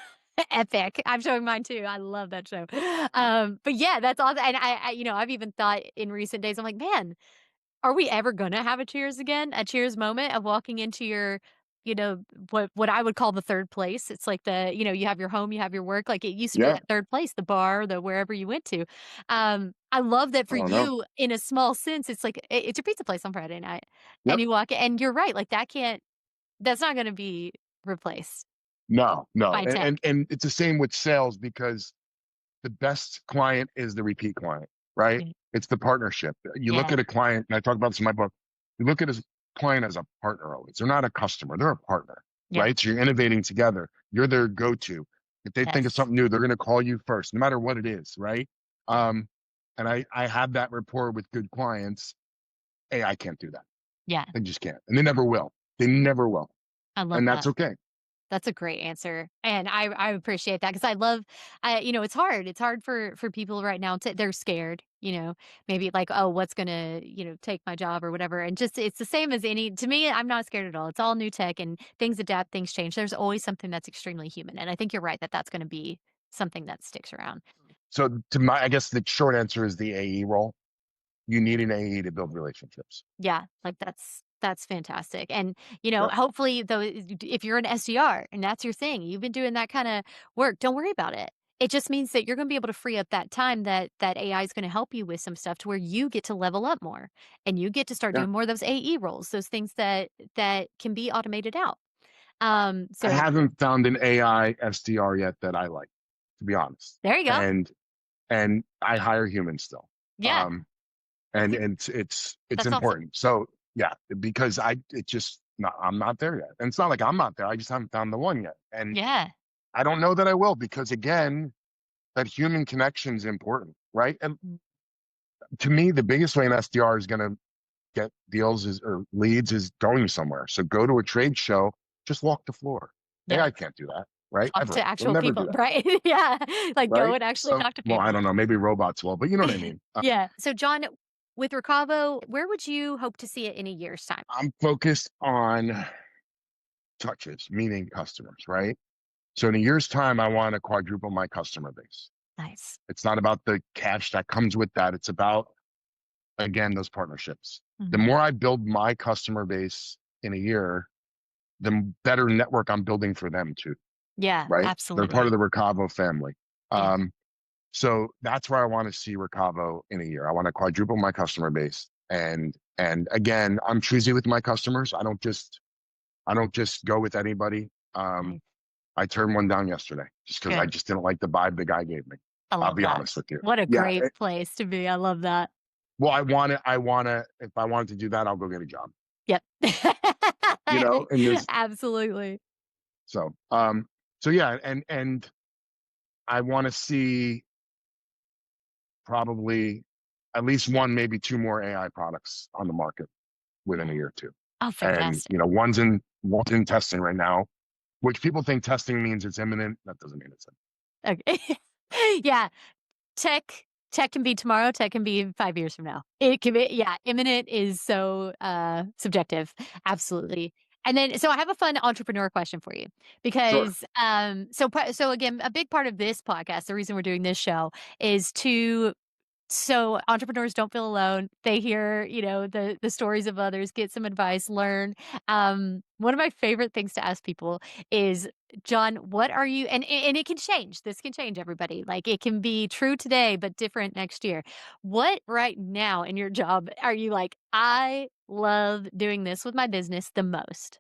epic. I'm showing mine too. I love that show. But yeah, that's awesome. And I've even thought in recent days, I'm like, man, are we ever gonna have a Cheers again? A Cheers moment of walking into your, you know, what I would call the third place. It's like you have your home, you have your work. Like, it used to be
Yeah.
that third place, the bar, the wherever you went to. I love that
I
for
don't know.
you in a small sense. It's like it's your pizza place on Friday night, and
Yep.
you walk in, and you're right. Like, that's not gonna be replaced
No, no.
by
And,
tech.
and it's the same with sales because the best client is the repeat client, right?
Yeah.
It's the partnership. You look
Yeah.
at a client, and I talk about this in my book. You look at his client as a partner always. They're not a customer, they're a partner.
Yep.
right? So you're innovating together. You're their go-to. If they think of
Yes.
something new, they're going to call you first, no matter what it is, right?
Yeah.
And I have that rapport with good clients. Hey, I can't do that.
Yeah.
They just can't, and they never will. They never will,
I love
and that's
that.
okay.
That's a great answer, and I appreciate that because I love, it's hard. It's hard for people right now to they're scared, maybe like, "Oh, what's gonna, take my job or whatever," and just it's the same as any to me, I'm not scared at all. It's all new tech and things adapt, things change. There's always something that's extremely human, and I think you're right that that's gonna be something that sticks around.
So I guess the short answer is the AE role. You need an AE to build relationships.
Yeah, like, that's fantastic, and,
Yep.
hopefully, though, if you're an SDR and that's your thing, you've been doing that kinda work, don't worry about it. It just means that you're gonna be able to free up that time that AI is gonna help you with some stuff to where you get to level up more, and you get to start
Yeah.
doing more of those AE roles, those things that can be automated out.
I
So
haven't found an AI SDR yet that I like, to be honest.
there you go.
And I hire humans still.
Yeah,
Um,
I
and
think
it's
that's awesome.
important. So yeah, because I'm not there yet. And it's not like I'm not there. I just haven't found the one yet. And
Yeah.
I don't know that I will because again, that human connection is important, right? And
Mm,
to me, the biggest way an SDR is going to get deals or leads is going somewhere. So go to a trade show, just walk the floor.
yeah.
AI can't do that, right?
Talk
Ever.
to
They'll
actual
never do
people,
that,
right? Yeah, like, go
right?
and actually
So,
talk to
well, I
people.
don't know. Maybe robots will, but you know what I mean.
Yeah. So, John, with Ricavo, where would you hope to see it in a year's time?
I'm focused on touches, meaning customers, right? So in a year's time, I want to quadruple my customer base.
Nice.
It's not about the cash that comes with that. It's about, again, those partnerships. The
Mhm.
more I build my customer base in a year, the better network I'm building for them too,
Yeah,
right? They're part of
absolutely.
the Ricavo family.
Yeah.
Um, so that's where I want to see Ricavo in a year. I want to quadruple my customer base. And again, I'm choosy with my customers. I don't just go with anybody.
Nice.
I turned one down yesterday just because I
Good.
just didn't like the vibe the guy gave me.
I
I'll
love
be
that.
honest with you.
What a
Yeah.
great place to be. I love that.
Well, if I wanted to do that, I'll go get a job,
Yep.
and there's,
Absolutely.
so, so yeah. And I want to see probably at least one, maybe two more AI products on the market within a year or two.
Oh,
And,
fantastic.
one's in testing right now, which people think testing means it's imminent. That doesn't mean it's
Okay. Yeah. Tech tech can be tomorrow, tech can be 5 years from now. It can be yeah, imminent is so, subjective. Absolutely. And then so I have a fun entrepreneur question for you
sure.
because, so again, a big part of this podcast, the reason we're doing this show is to so entrepreneurs don't feel alone. They hear, the stories of others, get some advice, learn. One of my favorite things to ask people is, John, what are you and it can change. This can change everybody. Like it can be true today, but different next year. What right now in your job are you like, I love doing this with my business the most?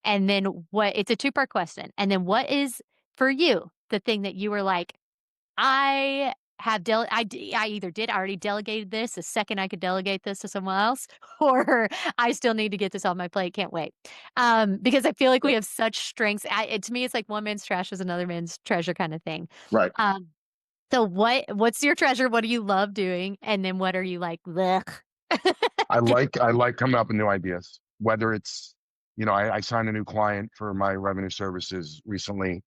And then what it's a two-part question. And then what is for you the thing that you were like, I have I either did I already delegated this the second I could delegate this to someone else, or I still need to get this off my plate, can't wait. Because I feel like we
Right.
have such strengths. To me, it's like one man's trash is another man's treasure kind of thing.
Right.
Um, so what's your treasure? What do you love doing? And then what are you like, blech?
I like coming up with new ideas, whether it's, I signed a new client for my revenue services recently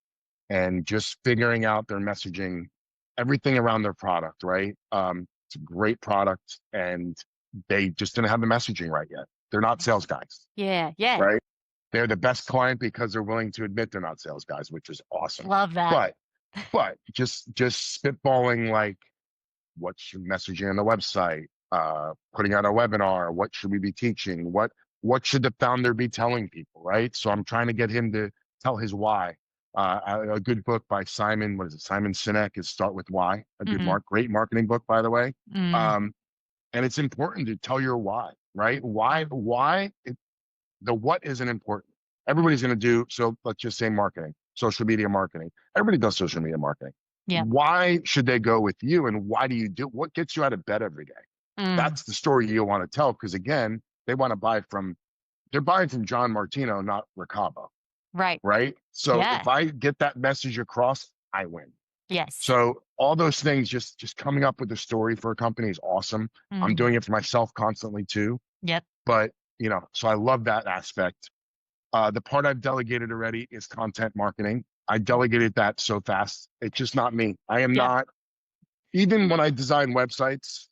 and just figuring out their messaging, everything around their product, right? It's a great product and they just didn't have the messaging right yet. They're not sales guys,
Yeah, yeah.
right? They're the best client because they're willing to admit they're not sales guys, which is awesome.
Love that.
But, but just spitballing like, what's your messaging on the website, putting out a webinar, what should we be teaching, what should the founder be telling people, right? So I'm trying to get him to tell his why. A good book by Simon, what is it, Simon Sinek, is Start With Why. A good
Mhm,
great marketing book, by the way.
mm,
um, and it's important to tell your why, right? The what isn't important. Everybody's going to do, so let's just say marketing, social media marketing. Everybody does social media marketing.
yeah,
Why should they go with you? And why do you do what gets you out of bed every day?
mm,
That's the story you want to tell. Because again, they're buying from John Martino, not Ricavvo.
Right.
right? So
Yeah.
if I get that message across, I win.
Yes.
So all those things, just coming up with a story for a company is awesome. I'm
Mm.
doing it for myself constantly too.
Yep.
But so I love that aspect. The part I've delegated already is content marketing. I delegated that so fast. It's just not me. I am
Yep.
not, even when I design websites,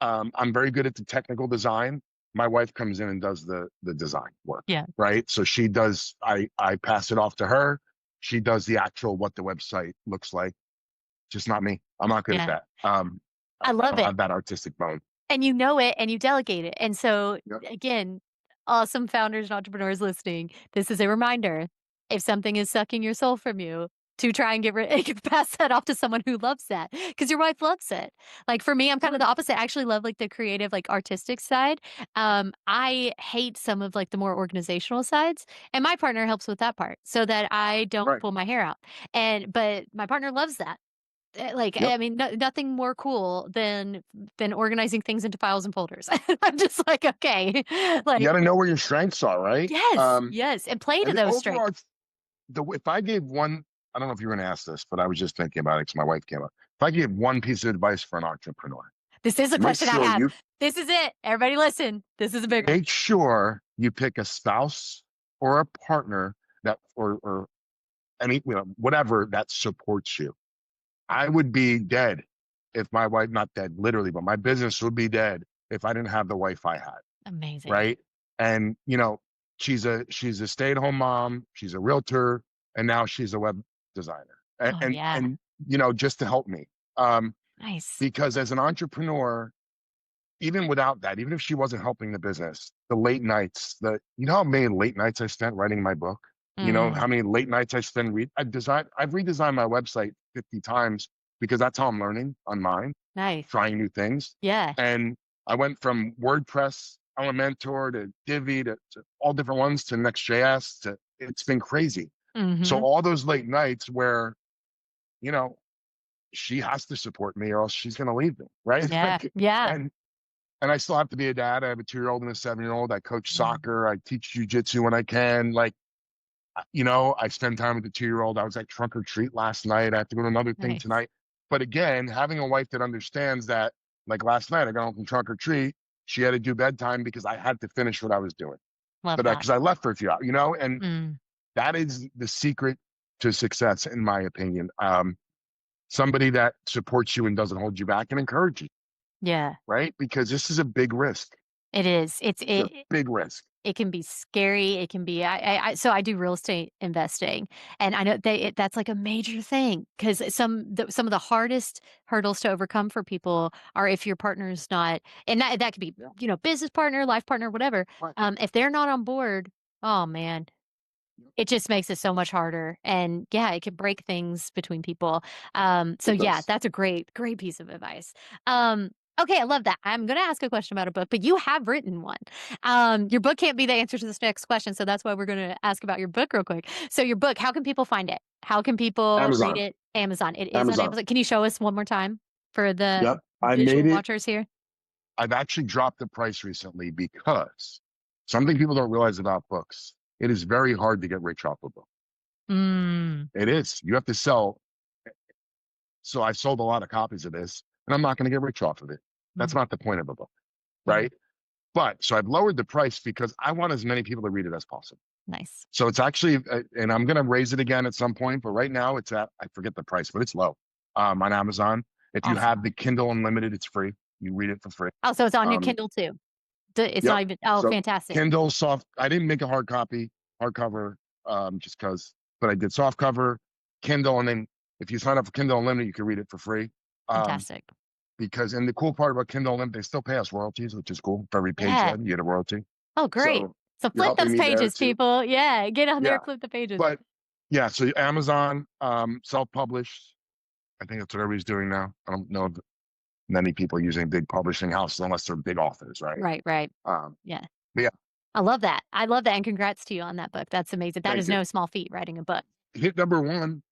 I'm very good at the technical design. My wife comes in and does the design work,
Yeah.
right? So she does, I pass it off to her. She does the actual what the website looks like. Just not me. I'm not good at
Yeah.
that.
I
I
love
don't
it.
have that artistic bone.
And you know it and you delegate it. And so,
Yep.
again, awesome founders and entrepreneurs listening, this is a reminder. If something is sucking your soul from you, to try and pass that off to someone who loves that, because your wife loves it. Like for me, I'm kind of the opposite. I actually love like the creative, like artistic side. I hate some of like the more organizational sides, and my partner helps with that part so that I don't
Right.
pull my hair out. But my partner loves that.
Yep.
I mean, nothing more cool than organizing things into files and folders. I'm just like, okay,
You
like
got to know where your strengths are, right?
yes, yes, and play to
And the
those strengths.
overall, if I gave one, I don't know if you're going to ask this, but I was just thinking about it because my wife came up. If I gave one piece of advice for an entrepreneur,
This is a
make
question I
sure
have.
you
This is it. Everybody listen. This is a big one.
make sure you pick a spouse or a partner that, or any, whatever that supports you. I would be dead if my wife, not dead literally, but my business would be dead if I didn't have the wife I had.
Amazing.
Right. And, she's a stay-at-home mom, she's a realtor, and now she's a web designer. And,
Oh
and,
yeah.
and, just to help me.
Nice.
Because as an entrepreneur, even without that, even if she wasn't helping the business, the late nights, how many late nights I spent writing my book?
Mm,
How many late nights I spend I've redesigned my website 50 times because that's how I'm learning on mine,
nice.
trying new things.
Yeah.
And I went from WordPress, Elementor to Divi to all different ones to Next.js it's been crazy. So
Mm-hmm.
all those late nights where, you know, she has to support me or else she's going to leave me. Right.
Yeah. Yeah.
And I still have to be a dad. I have a 2-year-old and a 7-year-old. I coach
Mm,
soccer. I teach jiu-jitsu when I can. Like, I spend time with the 2-year-old. I was at trunk or treat last night. I have to go to another thing
nice.
tonight. But again, having a wife that understands that, like last night, I got home from trunk or treat. She had to do bedtime because I had to finish what I was doing.
Love
But
that.
because I left for a few hours, and
Mm,
that is the secret to success, in my opinion. Somebody that supports you and doesn't hold you back and encourage you,
yeah.
right? Because this is a big risk.
It is.
It's a big risk.
It can be scary. It can be so I do real estate investing, and I know that's like a major thing because some of the hardest hurdles to overcome for people are if your partner's not, and that could be
Yeah.
business partner, life partner, whatever.
Right.
If they're not on board, oh man, it just makes it so much harder, and yeah, it can break things between people. So
It
yeah,
does.
that's a great piece of advice. Okay, I love that. I'm going to ask a question about a book, but you have written one. Your book can't be the answer to this next question, so that's why we're going to ask about your book real quick. So your book, how can people find it? How can people read
Amazon.
it? Amazon. It is on
Amazon.
Amazon. Can you show us one more time for the
Yep. I made
visual
it.
watchers here?
I've actually dropped the price recently because something people don't realize about books. It is very hard to get rich off a book.
Mm,
It is. You have to sell. So I sold a lot of copies of this, and I'm not going to get rich off of it. That's
mm,
not the point of a book,
yeah,
right? But so I've lowered the price because I want as many people to read it as possible.
nice.
So it's actually, and I'm going to raise it again at some point, but right now it's at, I forget the price, but it's low on Amazon. If you have
Awesome.
the Kindle Unlimited, it's free. You read it for free.
Oh, so it's on your
Um,
Kindle too. It's
yep.
not even. Oh,
So
fantastic.
Kindle soft. I didn't make a hardcover, just because, but I did soft cover, Kindle, and then if you sign up for Kindle Unlimited, you can read it for free. Um,
Fantastic.
and the cool part about Kindle Unlimited, they still pay us royalties, which is cool. For every page
Yeah.
read, you get a royalty.
Oh, great.
So
So
you're
flip
helping
those
me there
pages,
too.
people. Yeah, get on there,
Yeah.
flip the pages.
But yeah, so Amazon, self-published. I think that's what everybody's doing now. I don't know if many people using big publishing houses unless they're big authors, right?
Right.
Um,
Yeah.
but yeah,
I love that. I love that. And congrats to you on that book. That's amazing. That
thank
is
you.
no small feat, writing a book.
Hit number one,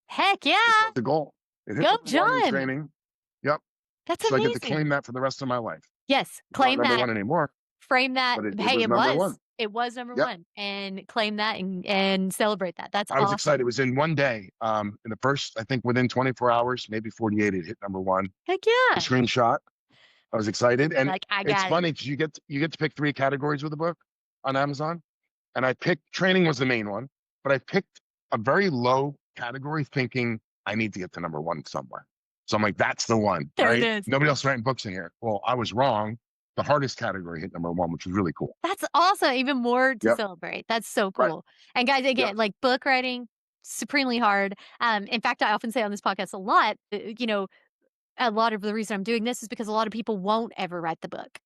Heck
which
yeah.
was the goal. It hit
Go,
number one in
John.
training. Yep.
That's
So I get to
amazing.
claim that for the rest of my life.
Yes.
It's not
Claim
number
that.
one anymore,
Frame that.
but it
Hey,
was
it
number
was.
one.
It was number
Yep.
one, and claim that and celebrate that. That's
I was excited. It
awesome.
was in one day. In the first, I think within 24 hours, maybe 48, it hit number one.
Heck
The
yeah.
screenshot. I was excited. And
Like, I
it's
got it.
funny because you get to pick three categories with the book on Amazon. And I picked training was the main one, but I picked a very low category thinking I need to get to number one somewhere. So I'm like, that's the one,
There it
right?
is.
Nobody else writing books in here. Well, I was wrong. The hardest category hit number one, which was really cool.
That's awesome. Even more to
Yep.
celebrate. That's so
Right.
cool. And guys,
Yep.
again, like book writing, supremely hard. In fact, I often say on this podcast a lot, a lot of the reason I'm doing this is because a lot of people won't ever write the book.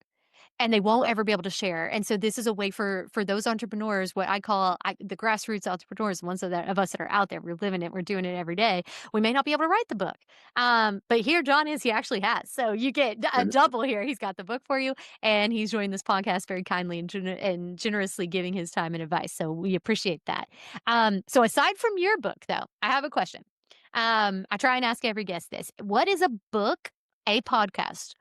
And they won't
Right.
ever be able to share. And so this is a way for those entrepreneurs, what I call the grassroots entrepreneurs, the ones of us that are out there, we're living it, we're doing it every day. We may not be able to write the book, but here John is. He actually has. So you get a
And
double here. He's got the book for you, and he's joined this podcast very kindly and generously giving his time and advice. So we appreciate that. So aside from your book, though, I have a question. I try and ask every guest this: what is a book, a podcast,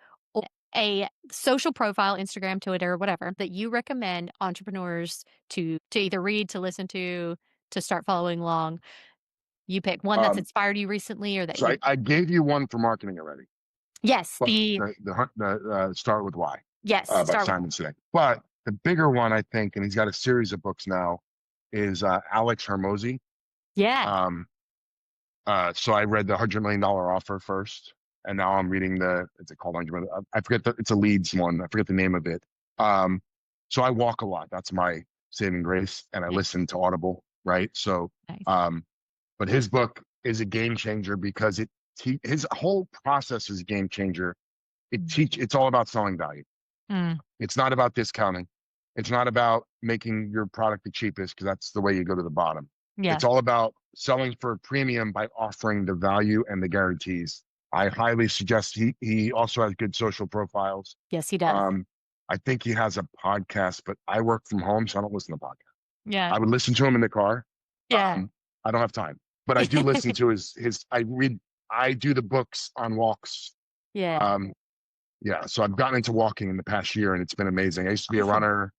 a social profile, Instagram, Twitter, whatever, that you recommend entrepreneurs to either read, to listen to start following along? You pick one that's inspired you recently, or that
so I gave you one for marketing already.
yes,
But the Start with Why
yes,
by
start with
Simon Sinek. But the bigger one, I think, and he's got a series of books now, is Alex Hermosi.
yeah,
So I read the $100 million Offer first, and now I'm reading is it called 100 Million? I forget it's a leads one. I forget the name of it. So I walk a lot. That's my saving grace, and I listen to Audible, right? So,
nice.
but his book is a game changer because his whole process is a game changer. It's all about selling value.
Mm,
It's not about discounting. It's not about making your product the cheapest because that's the way you go to the bottom.
yeah,
It's all about selling for a premium by offering the value and the guarantees. I highly suggest he also has good social profiles.
yes, he does.
Um, I think he has a podcast, but I work from home, so I don't listen to podcasts.
Yeah,
I would listen to him in the car.
yeah,
I don't have time, but I do listen to I do the books on walks.
yeah.
Yeah, so I've gotten into walking in the past year, and it's been amazing. I used to be a
Awesome.
runner,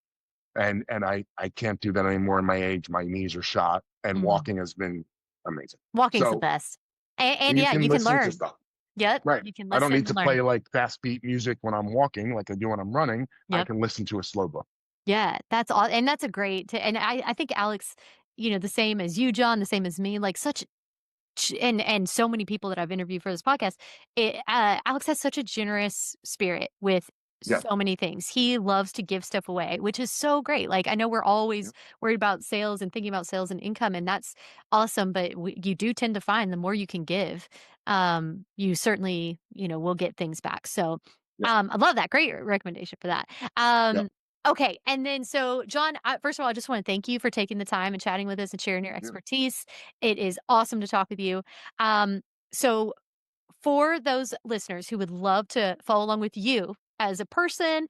and I can't do that anymore in my age. My knees are shot, and walking has been amazing.
Walking's the
So
best, and
you
yeah,
can
you can
listen to
learn.
stuff,
Yep,
right?
you can
I don't
listen
need
and
to
learn.
play like fast beat music when I'm walking, like I do when I'm running. I
Yep.
can listen to a slow book.
Yeah, that's all, and that's a great. And I think Alex, the same as you, John, the same as me, like such and so many people that I've interviewed for this podcast, Alex has such a generous spirit with
Yeah,
so many things. He loves to give stuff away, which is so great. Like I know we're always
yeah,
worried about sales and thinking about sales and income, and that's awesome. But you do tend to find the more you can give, you certainly will get things back. So
yeah,
I love that. Great recommendation for that.
yeah.
Okay, and then so John, first of all, I just want to thank you for taking the time and chatting with us and sharing your
Thank you.
expertise. It is awesome to talk with you. So for those listeners who would love to follow along with you as a person,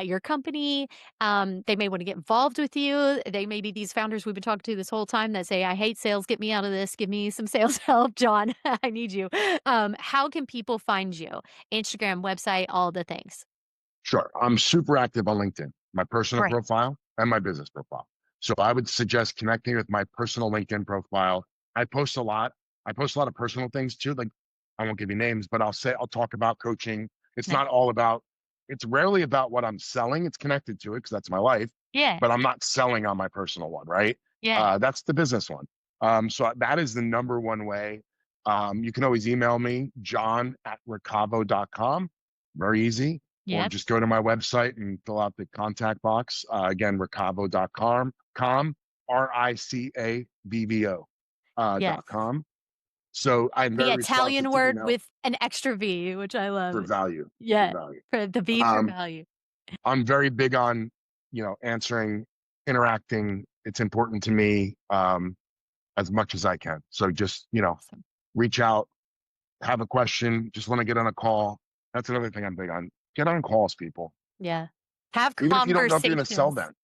your company, they may want to get involved with you. They may be these founders we've been talking to this whole time that say, I hate sales, get me out of this, give me some sales help, John, I need you. How can people find you? Instagram, website, all the things.
Sure. I'm super active on LinkedIn, my personal
Great.
profile and my business profile. So I would suggest connecting with my personal LinkedIn profile. I post a lot. I post a lot of personal things too. Like I won't give you names, but I'll talk about coaching. It's
Nice.
not all about, it's rarely about what I'm selling. It's connected to it because that's my life,
Yeah.
but I'm not selling on my personal one, right?
Yeah.
That's the business one. So that is the number one way. You can always email me, john@ricavvo.com. Very easy. Or
Yep.
just go to my website and fill out the contact box. Again, ricavvo.com, RICAVVO
Yes.
.com. So I'm
The
very
Italian
responsive to
word
email
with an extra V, which I
for
love.
value. For
Yeah.
value.
For the V for value.
I'm very big on, answering, interacting. It's important to me as much as I can. So just,
Awesome.
reach out, have a question, just want to get on a call. That's another thing I'm big on. Get on calls, people.
Yeah. Have
Even if you don't know if you're going to sell
conversations.
them,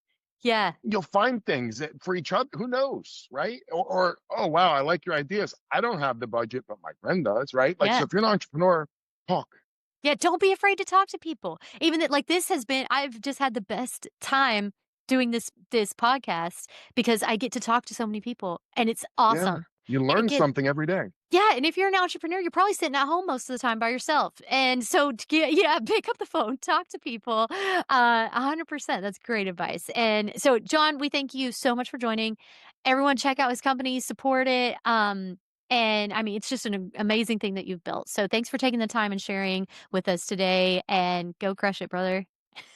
Yeah.
you'll find things for each other. Who knows, right? Or oh wow, I like your ideas. I don't have the budget, but my friend does, right? Like so,
Yeah.
if you're an entrepreneur, talk.
Yeah, don't be afraid to talk to people. Even that, like, this has been, I've just had the best time doing this podcast because I get to talk to so many people, and it's
Yeah.
awesome.
You
And
learn
again,
something every day.
yeah, and if you're an entrepreneur, you're probably sitting at home most of the time by yourself, and so to get yeah, pick up the phone, talk to people, 100%, that's great advice, and so, John, we thank you so much for joining. Everyone check out his company, support it, and, I mean, it's just an amazing thing that you've built, so thanks for taking the time and sharing with us today, and go crush it, brother.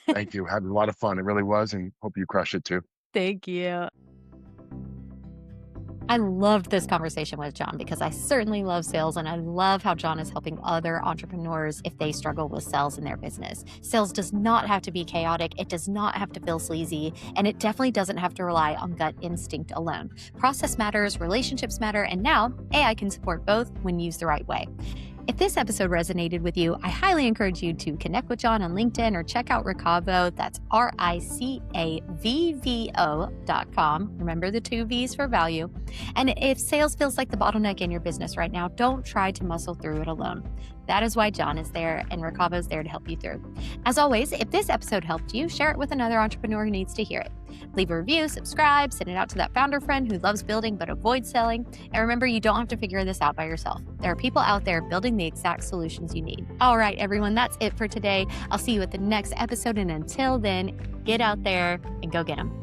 Thank you. Had a lot of fun. It really was, and hope you crush it too.
Thank you. I loved this conversation with John because I certainly love sales, and I love how John is helping other entrepreneurs if they struggle with sales in their business. Sales does not have to be chaotic, it does not have to feel sleazy, and it definitely doesn't have to rely on gut instinct alone. Process matters, relationships matter, and now AI can support both when used the right way. If this episode resonated with you, I highly encourage you to connect with John on LinkedIn or check out Ricavvo. That's RICAVVO.com. Remember the 2 V's for value. And if sales feels like the bottleneck in your business right now, don't try to muscle through it alone. That is why John is there and Ricavvo is there to help you through. As always, if this episode helped you, share it with another entrepreneur who needs to hear it. Leave a review, subscribe, send it out to that founder friend who loves building but avoids selling. And remember, you don't have to figure this out by yourself. There are people out there building the exact solutions you need. All right, everyone, that's it for today. I'll see you at the next episode. And until then, get out there and go get them.